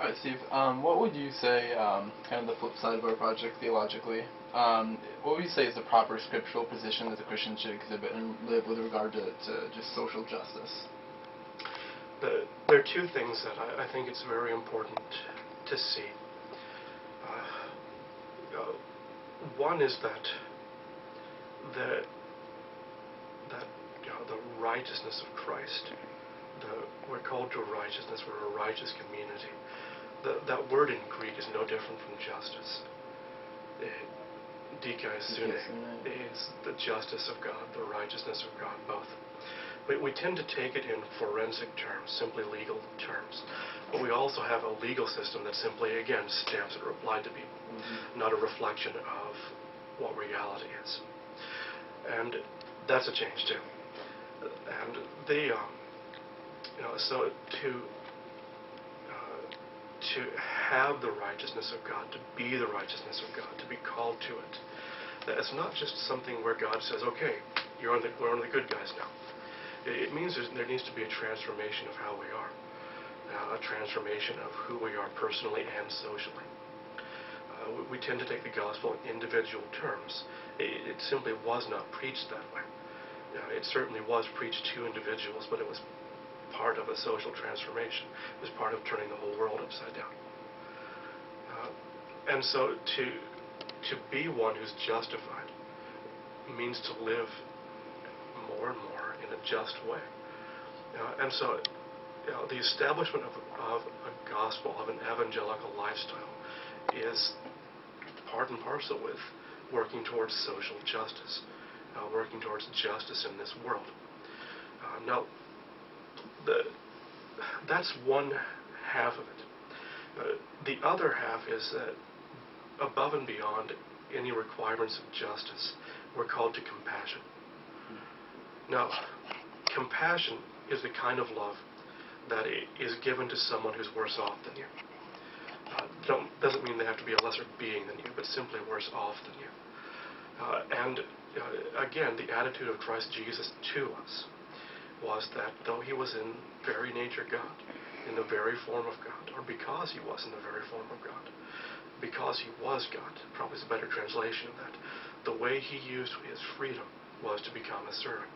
Alright, Steve, what would you say, kind of the flip side of our project theologically, what would you say is the proper scriptural position that a Christian should exhibit and live with regard to just social justice? There are two things that I think it's very important to see. One is that the righteousness of Christ. We're called to righteousness. We're a righteous community. That word in Greek is no different from justice. Dikaiosyne is the justice of God, the righteousness of God, both. We tend to take it in forensic terms, simply legal terms. But we also have a legal system that simply, again, stamps it or applied to people, not a reflection of what reality is. And that's a change, too. And so to have the righteousness of God, to be the righteousness of God, to be called to it, it's not just something where God says, okay, we're on the good guys now. It means there needs to be a transformation of how we are, a transformation of who we are personally and socially. We tend to take the gospel in individual terms. It simply was not preached that way. It certainly was preached to individuals, but it was part of a social transformation. It was part of turning the whole world upside down. And so to be one who's justified means to live more and more in a just way. And so the establishment of a gospel, of an evangelical lifestyle, is part and parcel with working towards social justice, working towards justice in this world. Now, that's one half of it. The other half is that above and beyond any requirements of justice, we're called to compassion. Now, compassion is the kind of love that is given to someone who's worse off than you. Doesn't mean they have to be a lesser being than you, but simply worse off than you. And again, the attitude of Christ Jesus to us was that though he was in very nature God, in the very form of God, or because he was in the very form of God, because he was God, probably is a better translation of that, the way he used his freedom was to become a servant.